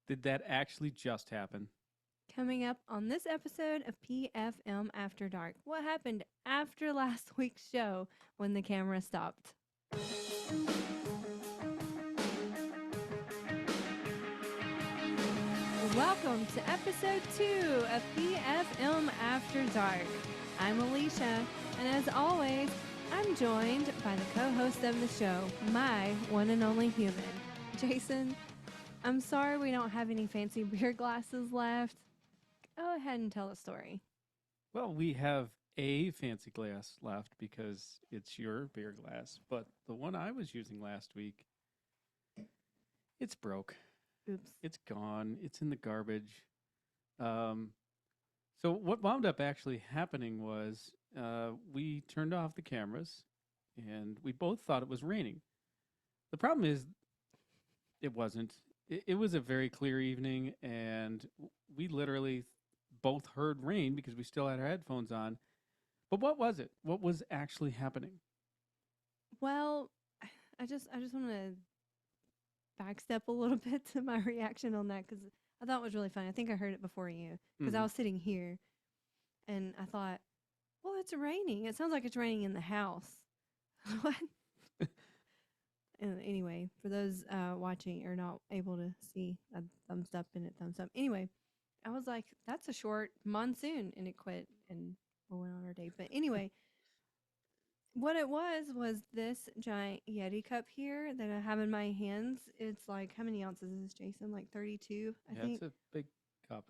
Did that actually just happen? Coming up on this episode of PFM After Dark, what happened after last week's show when the camera stopped? Welcome to episode 2 of PFM After Dark. I'm Alicia, and as always, I'm joined by the co-host of the show, my one and only human, Jason. I'm sorry we don't have any fancy beer glasses left. Go ahead and tell the story. Well, we have a fancy glass left because it's your beer glass, but the one I was using last week, it's broke. Oops. It's gone. It's in the garbage. So what wound up actually happening was we turned off the cameras and we both thought it was raining. The problem is it wasn't. It was a very clear evening, and we literally both heard rain because we still had our headphones on. But what was it? What was actually happening? Well, I just want to backstep a little bit to my reaction on that because I thought it was really funny. I think I heard it before you because I was sitting here and I thought, well, it's raining. It sounds like it's raining in the house. What? And anyway, for those watching or not able to see, a thumbs up and a thumbs up. Anyway, I was like, that's a short monsoon, and it quit and we went on our day. But anyway, what it was this giant Yeti cup here that I have in my hands. It's like, how many ounces is this, Jason? Like 32, I think. It's a big cup.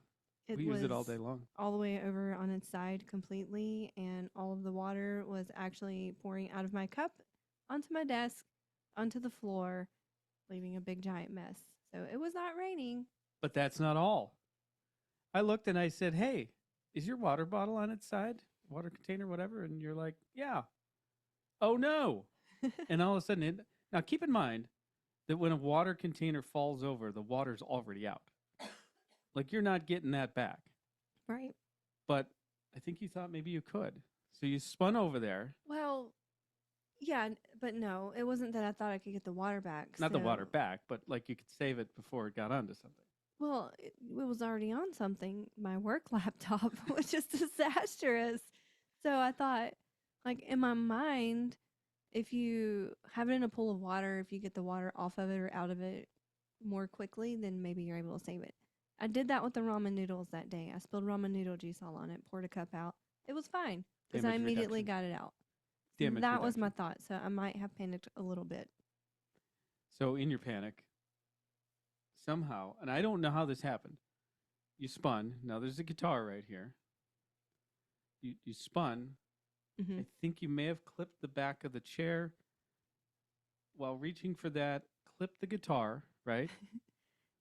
It We was use it all day long. all the way over on its side completely, and all of the water was actually pouring out of my cup onto my desk, onto the floor, leaving a big giant mess. So it was not raining. But that's not all. I looked and I said, hey, is your water bottle on its side? Water container, whatever? And you're like, yeah. Oh, no. And all of a sudden, now keep in mind that when a water container falls over, the water's already out. Like, you're not getting that back. Right. But I think you thought maybe you could. So you spun over there. Well, yeah, but no, it wasn't that I thought I could get the water back. Not the water back, but like you could save it before it got onto something. Well, it was already on something, my work laptop, which is disastrous. So I thought, like, in my mind, if you have it in a pool of water, if you get the water off of it or out of it more quickly, then maybe you're able to save it. I did that with the ramen noodles that day. I spilled ramen noodle juice all on it, poured a cup out. It was fine because I immediately got it out. That was my thought. So I might have panicked a little bit. So in your panic, somehow, and I don't know how this happened, you spun. Now there's a guitar right here. You spun. Mm-hmm. I think you may have clipped the back of the chair while reaching for that. Clipped the guitar, right?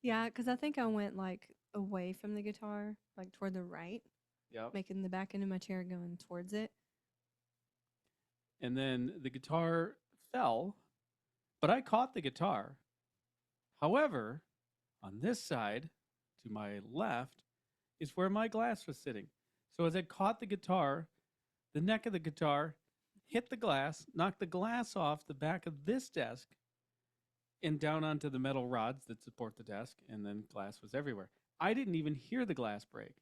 Yeah, because I think I went like away from the guitar, like toward the right. Yep. Making the back end of my chair going towards it. And then the guitar fell, but I caught the guitar. However, on this side, to my left, is where my glass was sitting. So as I caught the guitar, the neck of the guitar hit the glass, knocked the glass off the back of this desk, and down onto the metal rods that support the desk, and then glass was everywhere. I didn't even hear the glass break.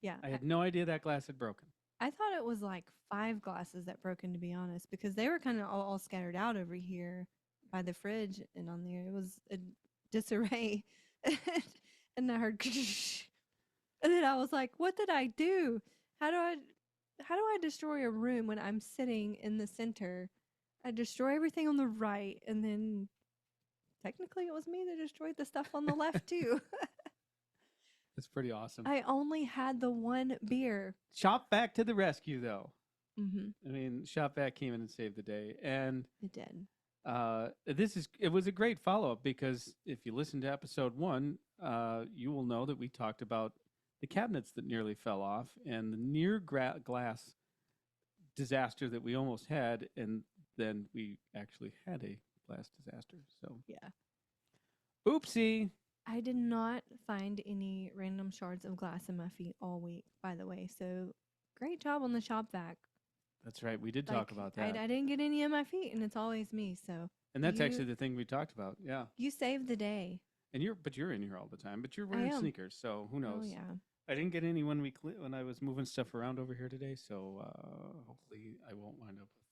Yeah. I had no idea that glass had broken. I thought it was like 5 glasses that broken, to be honest, because they were kind of all scattered out over here by the fridge and on there. It was a disarray. And I heard, and then I was like, what did I do? How do I destroy a room when I'm sitting in the center? I destroy everything on the right, and then technically it was me that destroyed the stuff on the left too. That's pretty awesome. I only had the one beer. Shop Vac to the rescue, though. Mm-hmm. I mean, Shop Vac came in and saved the day, and it did. It was a great follow-up because if you listen to episode 1, you will know that we talked about the cabinets that nearly fell off and the near glass disaster that we almost had, and then we actually had a glass disaster. So yeah, oopsie. I did not find any random shards of glass in my feet all week, by the way. So great job on the Shop Vac. That's right. We did talk about that. I didn't get any in my feet, and it's always me. So and that's actually the thing we talked about. Yeah. You saved the day. And you're in here all the time, but you're I wearing am. sneakers, so who Oh knows? yeah. I didn't get any when when I was moving stuff around over here today, so hopefully I won't wind up with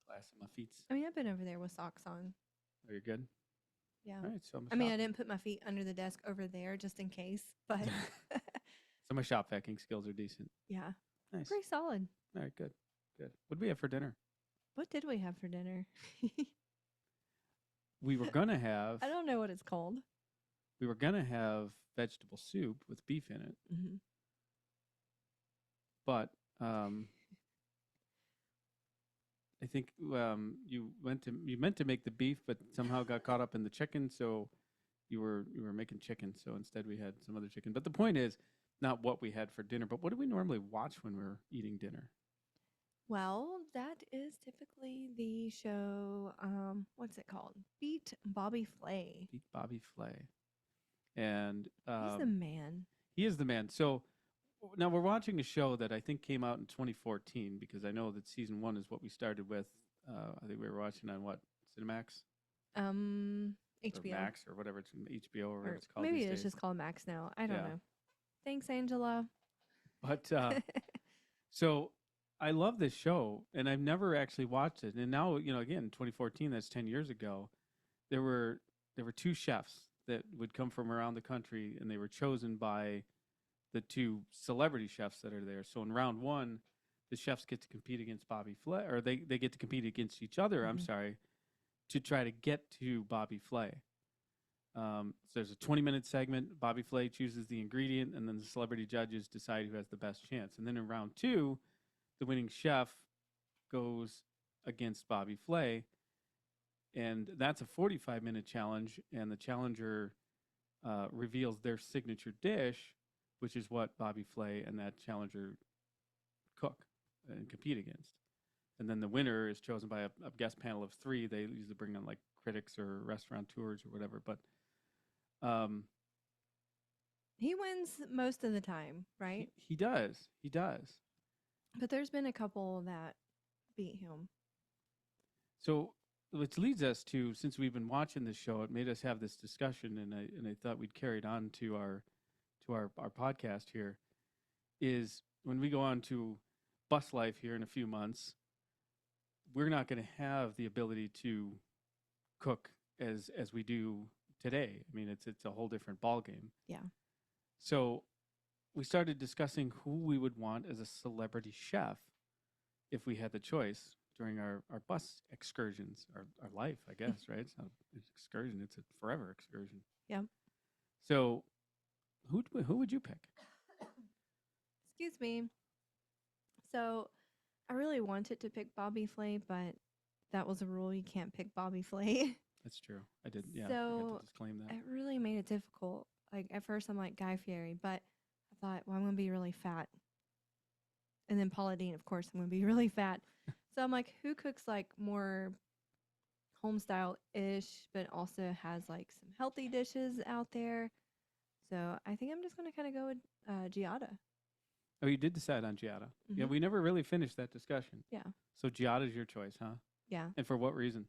glass in my feet. I mean, I've been over there with socks on. Are you good? Yeah. All right, so I mean, I didn't put my feet under the desk over there just in case, but so my shop vacuuming skills are decent. yeah, Nice. pretty solid. All right, good. What did we have for dinner? What did we have for dinner? We were gonna have. I don't know what it's called. We were gonna have vegetable soup with beef in it, Mm-hmm. but I think you meant to make the beef, but somehow got caught up in the chicken. So you were making chicken. So instead, we had some other chicken. But the point is not what we had for dinner, but what do we normally watch when we're eating dinner? Well, that is typically the show. What's it called? Beat Bobby Flay. Beat Bobby Flay, and He's the man. he is the man. So now we're watching a show that I think came out in 2014 because I know that season 1 is what we started with. I think we were watching on what, Cinemax? HBO. Or Max or whatever, it's HBO or whatever it's called. Maybe these it's days. just called Max now. I don't Yeah. know. Thanks, Angela. But so I love this show, and I've never actually watched it. And now, again, 2014, that's 10 years ago. There were 2 chefs that would come from around the country, and they were chosen by the 2 celebrity chefs that are there. So in round 1, the chefs get to compete against Bobby Flay, or they get to compete against each other. I'm sorry, to try to get to Bobby Flay. So there's a 20-minute segment. Bobby Flay chooses the ingredient, and then the celebrity judges decide who has the best chance. And then in round 2, the winning chef goes against Bobby Flay, and that's a 45-minute challenge. And the challenger reveals their signature dish, which is what Bobby Flay and that challenger cook and compete against. And then the winner is chosen by a guest panel of 3. They usually bring on like critics or restaurateurs or whatever. But He wins most of the time, right? he does. He does. But there's been a couple that beat him. So, which leads us to, since we've been watching this show, it made us have this discussion, and I thought we'd carry it on to our podcast here. Is when we go on to bus life here in a few months, we're not going to have the ability to cook as we do today. I mean, it's a whole different ball game. Yeah. So we started discussing who we would want as a celebrity chef if we had the choice during our bus excursions, our life, I guess, right? It's not an excursion, it's a forever excursion. Yeah. So who would you pick? Excuse me. So I really wanted to pick Bobby Flay, but that was a rule. You can't pick Bobby Flay. That's true. I did. Yeah. I So forgot to disclaim that. it really made it difficult. Like at first I'm like Guy Fieri, but I thought, well, I'm going to be really fat. And then Paula Deen, of course, I'm going to be really fat. So I'm like, who cooks like more home style ish, but also has like some healthy dishes out there? So I think I'm just going to kind of go with Giada. Oh, you did decide on Giada. Yeah, Mhm. we never really finished that discussion. Yeah. So Giada's your choice, huh? Yeah. And for what reason?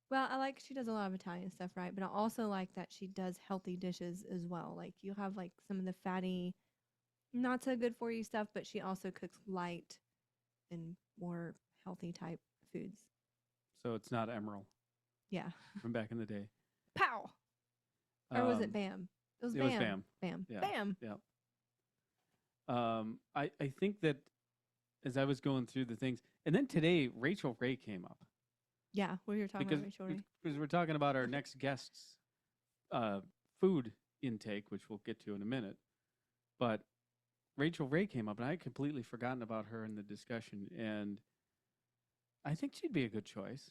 Well, I like she does a lot of Italian stuff, right? But I also like that she does healthy dishes as well. Like you have like some of the fatty, not so good for you stuff, but she also cooks light and more healthy type foods. So it's not Emerald Yeah. from back in the day. Pow. Or was it Bam? It was Bam. Was Bam. Bam. Yeah. Bam. Yeah. I think that as I was going through the things, and then today Rachel Ray came up. Yeah, we were talking about Rachel Ray. Because we're talking about our next guest's food intake, which we'll get to in a minute. But Rachel Ray came up, and I had completely forgotten about her in the discussion, and I think she'd be a good choice.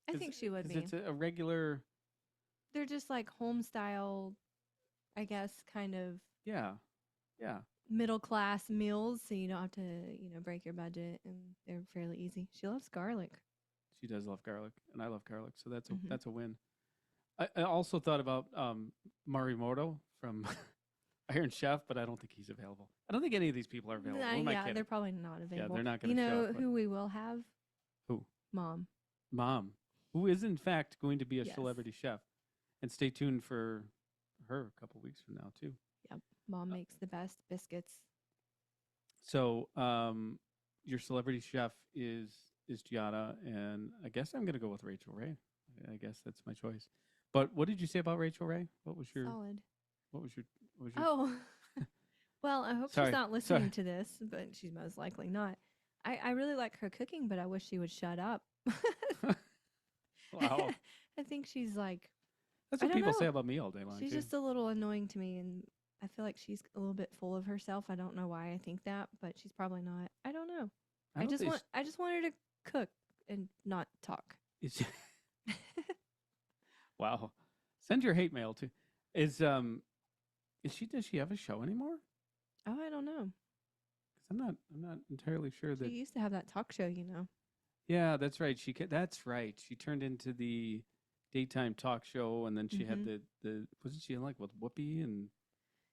I think she would be. It's a regular. They're just like home style, I guess, kind of. Yeah. Middle class meals, so you don't have to, break your budget, and they're fairly easy. She loves garlic. She does love garlic, and I love garlic, so that's Mhm. that's a win. I also thought about Morimoto from Iron Chef, but I don't think he's available. I don't think any of these people are available. Who am I kidding? They're probably not available. they're not gonna You know show up, but- who we will have? Who? Mom. Mom, who is in fact going to be a Yes. celebrity chef. And stay tuned for her a couple weeks from now too. Yep. Mom makes the best biscuits. So, your celebrity chef is Gianna, and I guess I'm gonna go with Rachel Ray. I guess that's my choice. But what did you say about Rachel Ray? What was your Solid. what was your what was your Oh, well, I hope Sorry, she's not listening sorry. to this, but she's most likely not. I really like her cooking, but I wish she would shut up. Wow. I think she's like, That's I what don't people say know. about me all day long She's too. just a little annoying to me, and I feel like she's a little bit full of herself. I don't know why I think that, but she's probably not. I don't know. I don't think I just want her to cook and not talk. it's wow. Send your hate mail to does she have a show anymore? Oh, I don't know. 'Cause I'm not entirely sure She that. used to have that talk show, you know. Yeah, that's right. That's right. She turned into the daytime talk show, and then she had Hmm. the wasn't she in like with Whoopi and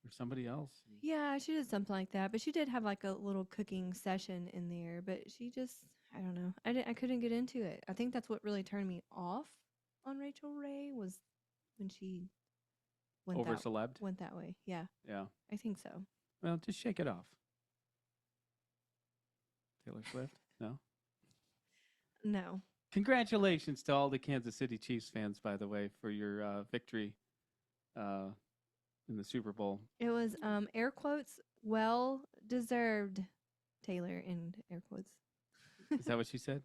or somebody else? Yeah, she did something like that, but she did have like a little cooking session in there. But she just, I don't know. I couldn't get into it. I think that's what really turned me off on Rachel Ray was when she Over celebed. went that way. Yeah, Yeah. I think so. Well, just shake it off. Taylor Swift. No. No, Congratulations to all the Kansas City Chiefs fans, by the way, for your victory uh, in the Super Bowl. it was air quotes well deserved. Taylor in air quotes. Is that what she said?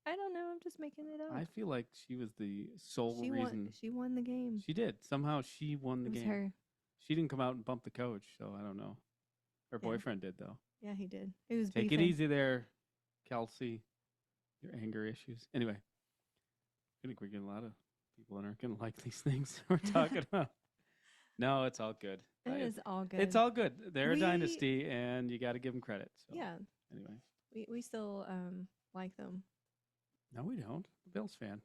I don't know. I'm just making it up. I feel like she was the sole She reason. She won the game. She did. Somehow she won the It was game. her. She didn't come out and bump the coach, so I don't know. Her Yeah. boyfriend did, though. Yeah, he did. It was Take beefing. it easy there, Kelsey. Your anger issues. Anyway, I think we're getting a lot of people that aren't going to like these things we're talking about. No, it's all good. It is all good. It's all good. They're a We- dynasty, and you got to give them credit. So, Yeah, anyway. we still like them. No, we don't. Bills fan.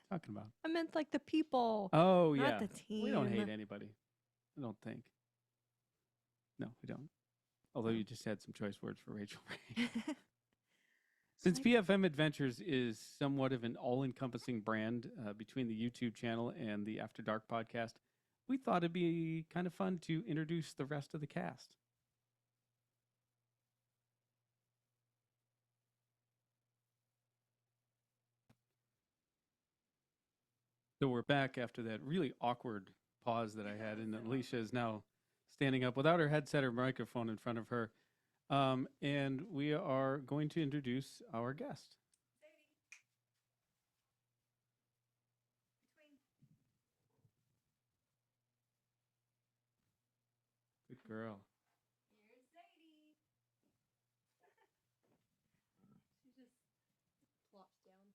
Talking about. I meant like the people, Oh, not yeah. the team. We don't hate anybody. I don't think. No, we don't. Although you just had some choice words for Rachel Ray. Since PFM Adventures is somewhat of an all-encompassing brand between the YouTube channel and the After Dark podcast, we thought it'd be kind of fun to introduce the rest of the cast. So we're back after that really awkward pause that I had, and Alicia is now standing up without her headset or microphone in front of her. And we are going to introduce our guest. Good girl. Here's Sadie. She just plops down.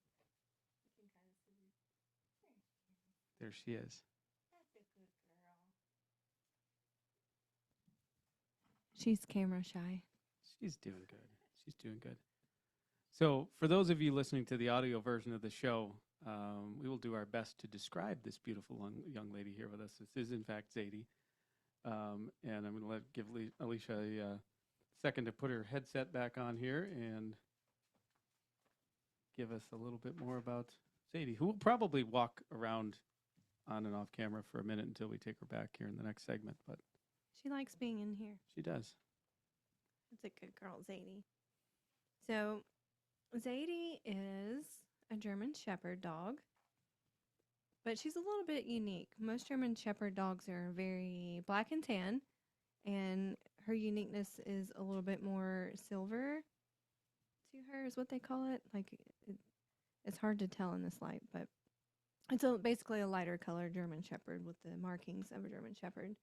You can kind of see her. There she is. That's a good girl. She's camera shy. She's doing good. She's doing good. So, for those of you listening to the audio version of the show, we will do our best to describe this beautiful young lady here with us. This is, in fact, Zadie. And I'm going to give Alicia a second to put her headset back on here and give us a little bit more about Zadie, who will probably walk around on and off camera for a minute until we take her back here in the next segment. But She likes being in here. she does. That's a good girl, Zadie. So, Zadie is a German Shepherd dog, but she's a little bit unique. Most German Shepherd dogs are very black and tan, and her uniqueness is a little bit more silver to her, is what they call it. Like, it's hard to tell in this light, but it's basically a lighter color German Shepherd with the markings of a German Shepherd.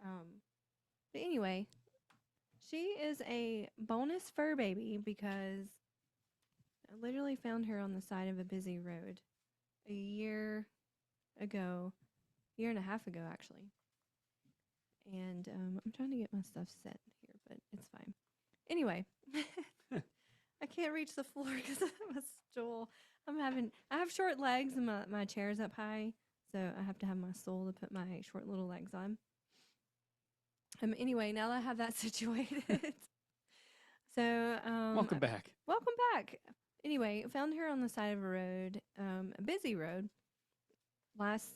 But anyway, she is a bonus fur baby because I literally found her on the side of a busy road a year and a half ago, actually. And I'm trying to get my stuff set here, but it's fine. Anyway, I can't reach the floor because of my stool. I have short legs and my chair's up high, so I have to have my stool to put my short little legs on. Anyway, now that I have that situated, so Welcome back. Welcome back. Anyway, found her on the side of a road, a busy road, last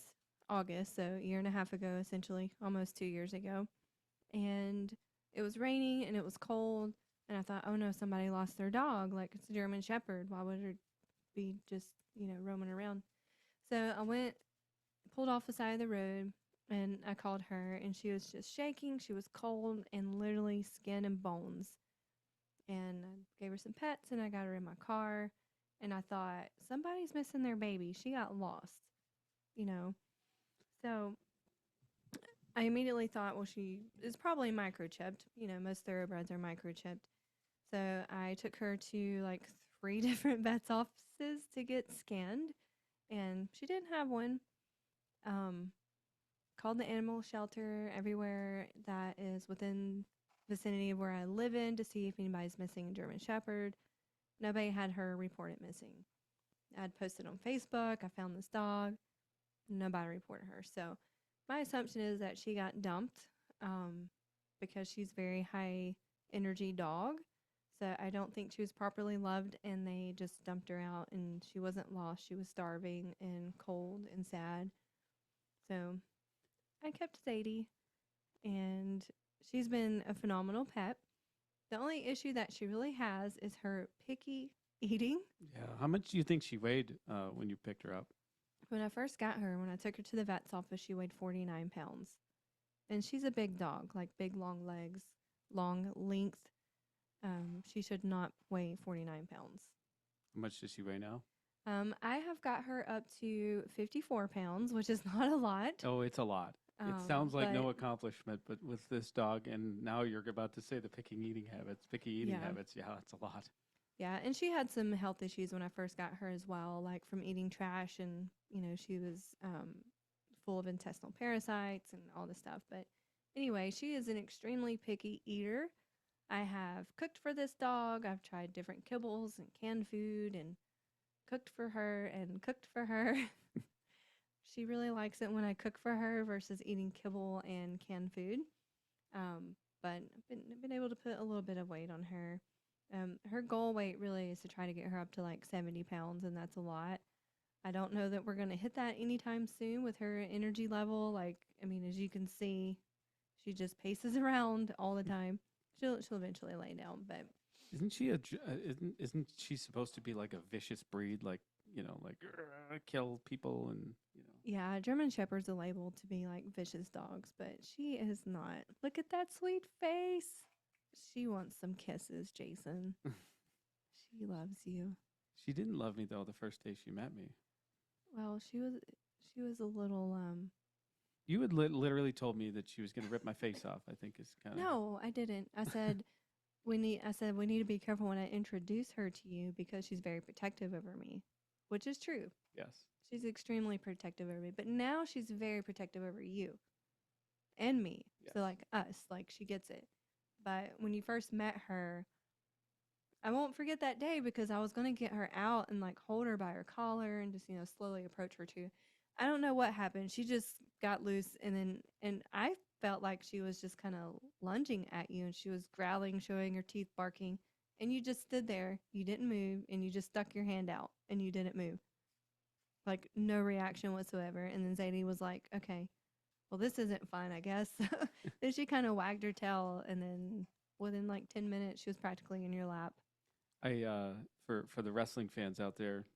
August, so a year and a half ago, essentially, almost 2 years ago. And it was raining and it was cold. And I thought, oh no, somebody lost their dog. Like, it's a German Shepherd. Why would it be just, roaming around? So I went, pulled off the side of the road, and I called her, and she was just shaking. She was cold and literally skin and bones. And I gave her some pets, and I got her in my car. And I thought, somebody's missing their baby. She got lost, you know. So I immediately thought, well, she is probably microchipped. Most thoroughbreds are microchipped. So I took her to like 3 different vet's offices to get scanned, and she didn't have one. Um, Called the animal shelter everywhere that is within vicinity of where I live in to see if anybody's missing a German Shepherd. Nobody had her reported missing. I'd posted on Facebook, I found this dog. Nobody reported her. So my assumption is that she got dumped because she's very high energy dog. So I don't think she was properly loved, and they just dumped her out, and she wasn't lost. She was starving and cold and sad. So I kept Sadie, and she's been a phenomenal pet. The only issue that she really has is her picky eating. Yeah. How much do you think she weighed when you picked her up? When I first got her, when I took her to the vet's office, she weighed 49 pounds. And she's a big dog, like big, long legs, long length. She should not weigh 49 pounds. How much does she weigh now? I have got her up to 54 pounds, which is not a lot. Oh, it's a lot. It sounds like no but accomplishment, but with this dog, and now you're about to say the picky eating habits, yeah, it's a lot. Yeah, and she had some health issues when I first got her as well, like from eating trash, and she was full of intestinal parasites and all this stuff. But anyway, she is an extremely picky eater. I have cooked for this dog. I've tried different kibbles and canned food and cooked for her and cooked for her. She really likes it when I cook for her versus eating kibble and canned food. But I've been able to put a little bit of weight on her. Her goal weight really is to try to get her up to like 70 pounds, and that's a lot. I don't know that we're going to hit that anytime soon with her energy level. Like, I mean, as you can see, she just paces around all the time. She'll eventually lay down, but Isn't she isn't she supposed to be like a vicious breed, like like kill people and yeah, German Shepherd's are labeled to be like vicious dogs, but she is not. Look at that sweet face. She wants some kisses, Jason. She loves you. She didn't love me though the first day she met me. Well, she was a little You had literally told me that she was going to rip my face off. I think is kind of No, I didn't. I said we need to be careful when I introduce her to you because she's very protective over me, which is true. Yes. She's extremely protective over me, but now she's very protective over you and me. Yes. So like us, like she gets it. But when you first met her, I won't forget that day because I was going to get her out and like hold her by her collar and just, slowly approach her too. I don't know what happened. She just got loose, and I felt like she was just kind of lunging at you, and she was growling, showing her teeth, barking, and you just stood there. You didn't move, and you just stuck your hand out and you didn't move. Like no reaction whatsoever. And then Zadie was like, okay, well, this isn't fun, I guess. Then she kind of wagged her tail, and then within like 10 minutes, she was practically in your lap. I for the wrestling fans out there,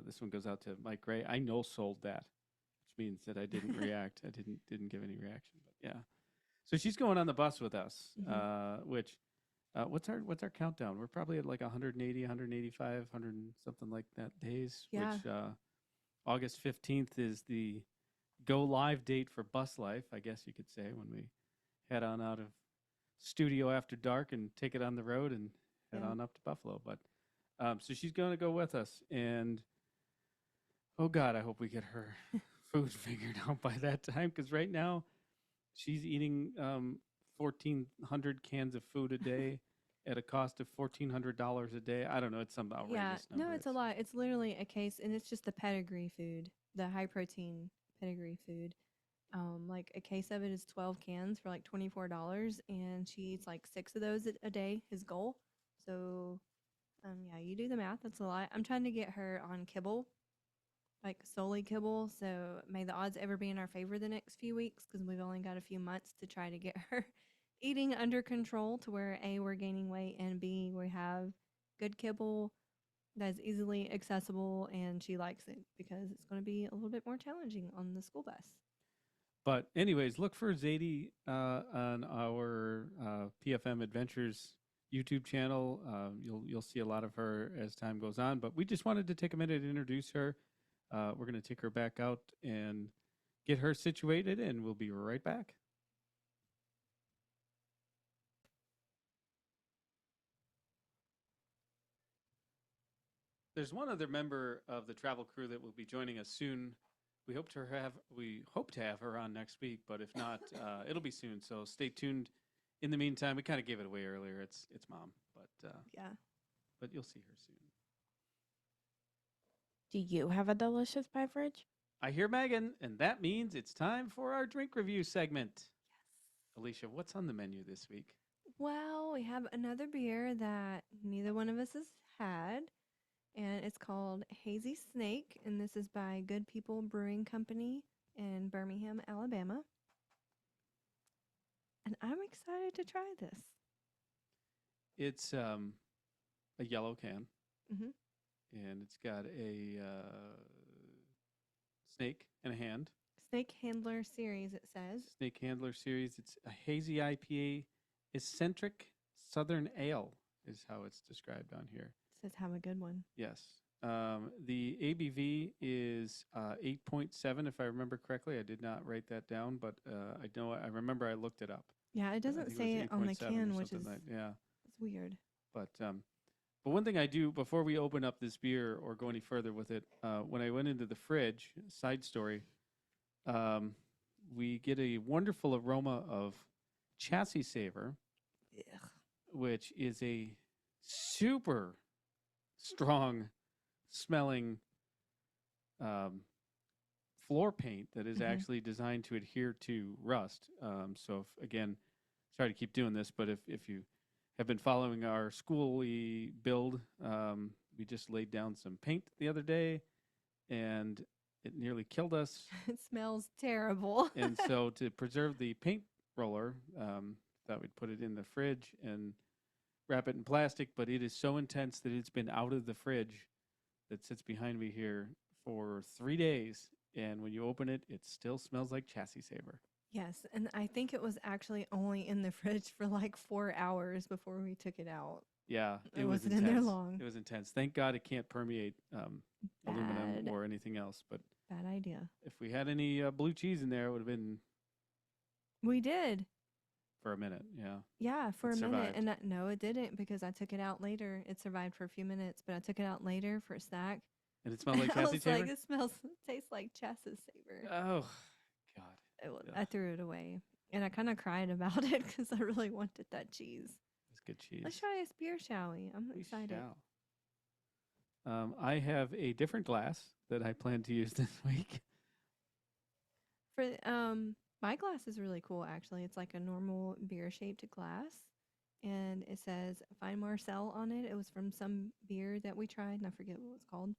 this one goes out to Mike Gray. I no sold that, which means that I didn't react. I didn't give any reaction. But yeah, so she's going on the bus with us. Which what's our countdown? We're probably at like 180, 185, 100 and something like that days. Yeah. Which August 15th is the go live date for Bus Life, I guess you could say, when we head on out of studio after dark and take it on the road and head on up to Buffalo. But so she's going to go with us, and oh God, I hope we get her food figured out by that time, because right now she's eating 1,400 cans of food a day at a cost of $1,400 a day. I don't know. It's some outrageous number. No, it's a lot. It's literally a case, and it's just the pedigree food, the high protein pedigree food. Like a case of it is 12 cans for like $24, and she eats like 6 of those a day, his goal. So, yeah, you do the math. That's a lot. I'm trying to get her on kibble. like solely kibble. So may the odds ever be in our favor the next few weeks because we've only got a few months to try to get her eating under control to where A, we're gaining weight, and B, we have good kibble that's easily accessible and she likes it because it's going to be a little bit more challenging on the school bus. But anyways, look for Zadie on our PFM Adventures YouTube channel. You'll see a lot of her as time goes on. But we just wanted to take a minute to introduce her. We're going to take her back out and get her situated, and we'll be right back. There's one other member of the travel crew that will be joining us soon. We hope to have her on next week, but if not, it'll be soon. So stay tuned. In the meantime, we kind of gave it away earlier. It's Mom, but you'll see her soon. Do you have a delicious beverage? I hear Megan, and that means it's time for our drink review segment. Yes. Alicia, what's on the menu this week? Well, we have another beer that neither one of us has had, and it's called Hazy Snake, and this is by Good People Brewing Company in Birmingham, Alabama. And I'm excited to try this. It's a yellow can, Mm-hmm. and it's got a snake and a hand. Snake Handler Series, it says. Snake Handler Series. It's a hazy IPA, eccentric Southern Ale is how it's described on here. It says have a good one. Yes. The ABV is 8.7, if I remember correctly. I did not write that down, but I remember I looked it up. Yeah, it doesn't say it on the can, which is yeah, it's weird. But one thing I do before we open up this beer or go any further with it, when I went into the fridge, side story, we get a wonderful aroma of chassis saver, which is a super strong smelling floor paint that is actually designed to adhere to rust. So again, sorry to keep doing this, but if you have been following our schooly build, we just laid down some paint the other day, and it nearly killed us. It smells terrible. And so to preserve the paint roller, thought we'd put it in the fridge and wrap it in plastic, but it is so intense that it's been out of the fridge that sits behind me here for 3 days. And when you open it, it still smells like chassis saver. Yes, and I think it was actually only in the fridge for like 4 hours before we took it out. Yeah, it wasn't in there long. It was intense. Thank God it can't permeate aluminum or anything else. But bad idea. If we had any blue cheese in there, it would have been. We did. For a minute, yeah. Yeah, for a minute. Survived. And no, it didn't because I took it out later. It survived for a few minutes, but I took it out later for a snack. And it smelled like I chassis was saver? like, it tastes like chassis saver. Oh, God. I threw it away. And I kind of cried about it because I really wanted that cheese. It's good cheese. Let's try this beer, shall we? I'm excited. Shall. I have a different glass that I plan to use this week. For my glass is really cool, actually. It's like a normal beer-shaped glass, and it says Fine Marcel on it. It was from some beer that we tried, and I forget what it was called.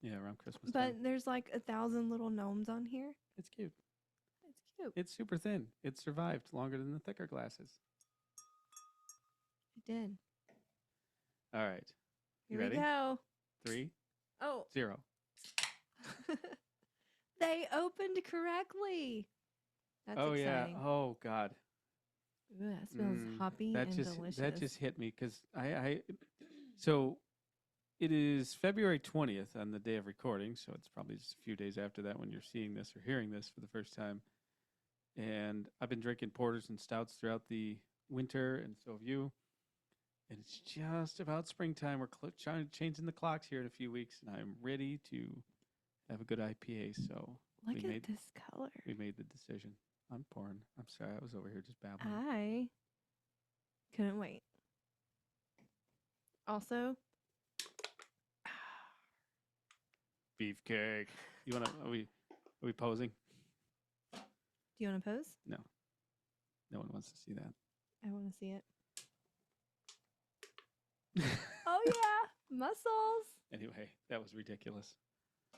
Yeah, around Christmas But time. There's like 1,000 little gnomes on here. It's cute. It's cute. It's super thin. It survived longer than the thicker glasses. It did. All right. You Here ready? we go. 3, Oh. 0. They opened correctly. That's exciting. Yeah. Oh, God. Ooh, that smells hoppy and delicious. That just hit me because so it is February 20th on the day of recording, so it's probably just a few days after that when you're seeing this or hearing this for the first time. And I've been drinking porters and stouts throughout the winter, and so have you. And it's just about springtime. We're changing the clocks here in a few weeks, and I'm ready to have a good IPA. So Look at this color. We made the decision. I'm pouring. I'm sorry. I was over here just babbling. I couldn't wait. Also, Beefcake. You want to? Are we posing? Do you want to pose? No. No one wants to see that. I want to see it. Oh yeah, muscles. Anyway, that was ridiculous.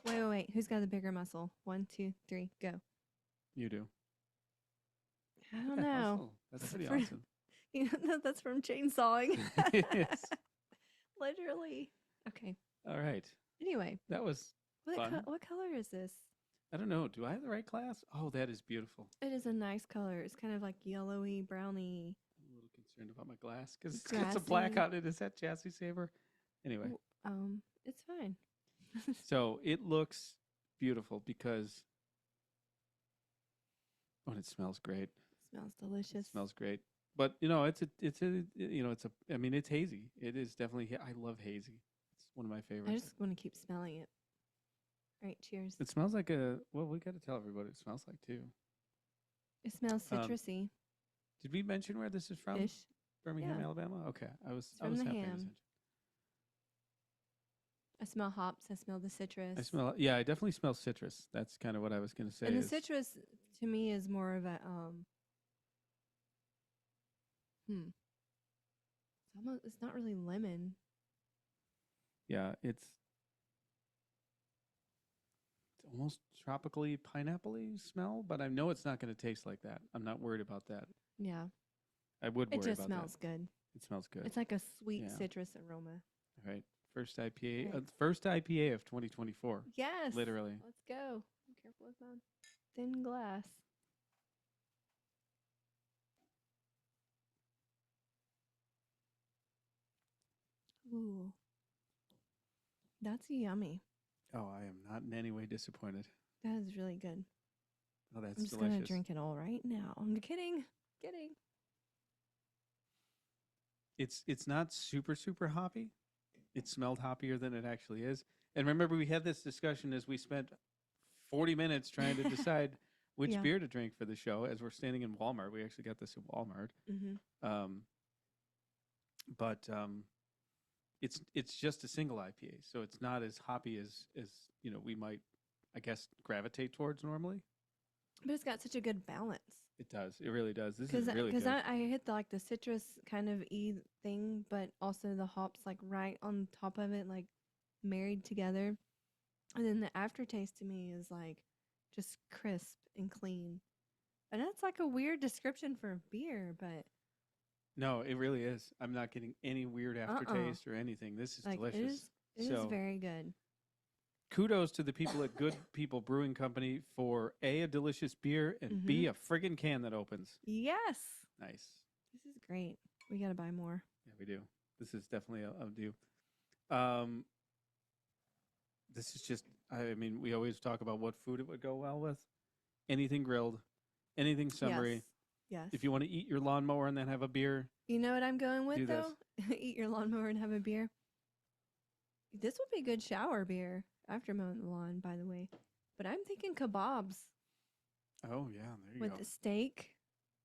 Wait. Who's got the bigger muscle? 1, 2, 3, go. You do. I Look don't at that know. muscle. That's pretty For- awesome. You know, that's from chainsawing. Yes. Literally. Okay. All right. Anyway, That was fun. what color is this? I don't know. Do I have the right glass? Oh, that is beautiful. It is a nice color. It's kind of like yellowy, browny. I'm a little concerned about my glass because it's got some black Grassy. on it. Is that chassis saver? Anyway, It's fine. so it looks beautiful because, oh, and it smells great. Smells delicious. Smells great. But I mean, it's hazy. It is definitely. I love hazy. It's one of my favorites. I just want to keep smelling it. All right, cheers. It smells like well, we got to tell everybody what it smells like too. It smells citrusy. Did we mention where this is from? Ish. Birmingham, Yeah. Alabama. Okay, I was from the half paying ham. attention. I smell hops. I smell the citrus. Yeah, I definitely smell citrus. That's kind of what I was going to say. And the citrus to me is more of a it's not really lemon. Yeah, it's almost tropically pineapple-y smell, but I know it's not going to taste like that. I'm not worried about that. Yeah. I would worry It just about smells that. good. It smells good. It's like a sweet Yeah. citrus aroma. All right. First IPA, Right. first IPA of 2024. Yes. Literally. Let's go. Be careful with my thin glass. Ooh. That's yummy. Oh, I am not in any way disappointed. That is really good. Oh, that's I'm just delicious. going to drink it all right now. I'm kidding. Kidding. It's not super hoppy. It smelled hoppier than it actually is. And remember, we had this discussion as we spent 40 minutes trying to decide which Yeah. beer to drink for the show. As we're standing in Walmart, we actually got this at Walmart. Mm-hmm. But it's just a single IPA, so it's not as hoppy as we might, I guess, gravitate towards normally. But it's got such a good balance. It does. It really does. This is really Because good. I hit the citrus kind of thing, but also the hops like right on top of it, like married together. And then the aftertaste to me is like just crisp and clean. And that's like a weird description for a beer, but No, it really is. I'm not getting any weird aftertaste or anything. This is like delicious. it is very good. Kudos to the people at Good People Brewing Company for A, a delicious beer, and B, a friggin' can that opens. Yes. Nice. This is great. We got to buy more. Yeah, we do. This is definitely a due. This is just, I mean, we always talk about what food it would go well with. Anything grilled, anything summery. Yes. If you want to eat your lawnmower and then have a beer, You know what I'm going with Do this. though? Eat your lawnmower and have a beer. This would be good shower beer after mowing the lawn, by the way. But I'm thinking kebabs oh yeah, there you with go. the steak,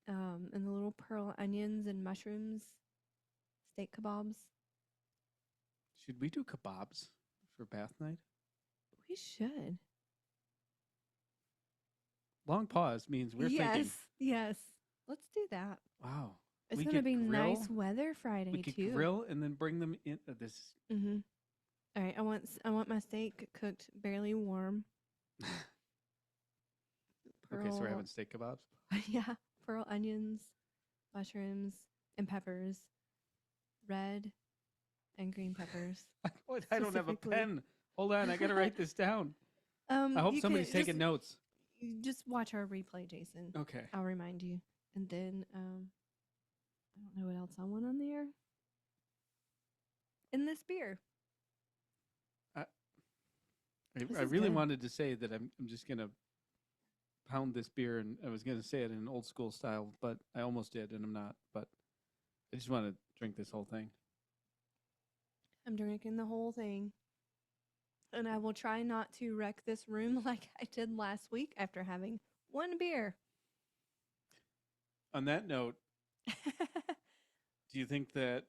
and the little pearl onions and mushrooms. Steak kebabs. Should we do kebabs for bath night? We should. Long pause means we're yes, thinking, yes. Let's do that. wow, It's we gonna could be nice grill- weather Friday we could too. grill and then bring them in. This Mm-hmm. All right, I want my steak cooked barely warm. okay, so we're having steak kebabs. Yeah, pearl onions, mushrooms, and peppers, red and green peppers. I don't have a Specifically. pen. Hold on, I gotta write this down. I hope you somebody's can taking notes. You just watch our replay, Jason. Okay. I'll remind you. And then I don't know what else I want on there. And this beer. This I is really good. wanted to say that I'm just gonna pound this beer, and I was gonna say it in an old school style, but I almost did, and I'm not. But I just want to drink this whole thing. I'm drinking the whole thing. And I will try not to wreck this room like I did last week after having one beer. On that note, do you think that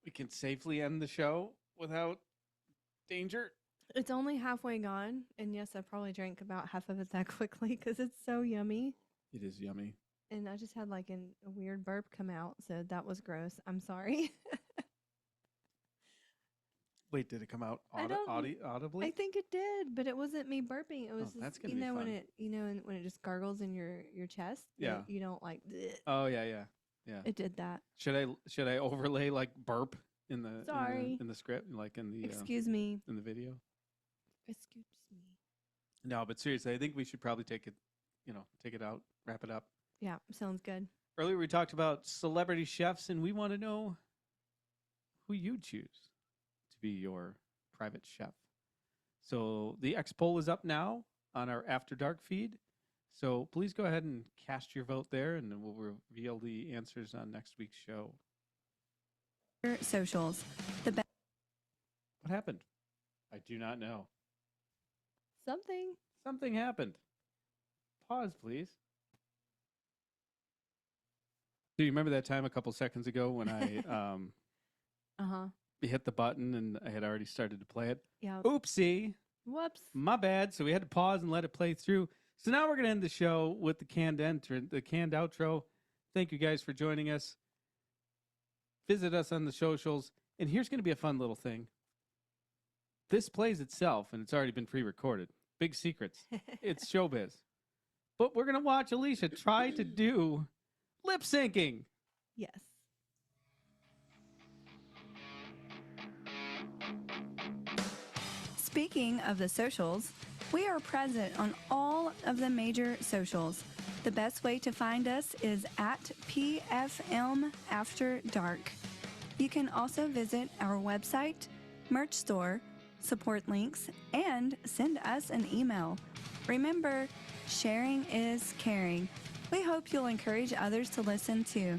we can safely end the show without danger? It's only halfway gone. And yes, I probably drank about half of it that quickly because it's so yummy. It is yummy. And I just had like a weird burp come out. So that was gross. I'm sorry. Wait, did it come out I don't- audibly? I think it did, but it wasn't me burping. It was just, that's gonna you be know when fun. when it just gargles in your chest. Yeah. You don't like. Oh yeah. It did that. Should I overlay like burp in the Sorry. in the script, like in the Excuse me. in the video? Excuse me. No, but seriously, I think we should probably take it out, wrap it up. Yeah, sounds good. Earlier we talked about celebrity chefs, and we want to know who you choose to be your private chef. So the X poll is up now on our After Dark feed. So please go ahead and cast your vote there, and then we'll reveal the answers on next week's show. Socials. What happened? I do not know. Something happened. Pause, please. Do you remember that time a couple seconds ago when I hit the button and I had already started to play it? Yeah. Oopsie. Whoops. My bad. So we had to pause and let it play through. So now we're going to end the show with the canned outro. Thank you guys for joining us. Visit us on the socials. And here's going to be a fun little thing. This plays itself, and it's already been pre-recorded. Big secrets. It's showbiz. But we're going to watch Alicia try to do lip syncing. Yes. Speaking of the socials, we are present on all of the major socials. The best way to find us is at PFM After Dark. You can also visit our website, merch store, support links, and send us an email. Remember, sharing is caring. We hope you'll encourage others to listen too.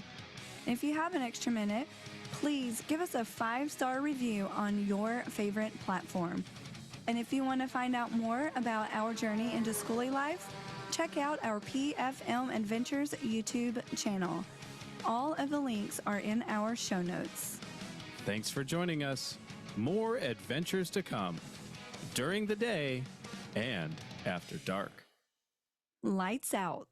If you have an extra minute, please give us a 5-star review on your favorite platform. And if you want to find out more about our journey into schoolie life, check out our PFM Adventures YouTube channel. All of the links are in our show notes. Thanks for joining us. More adventures to come during the day and after dark. Lights out.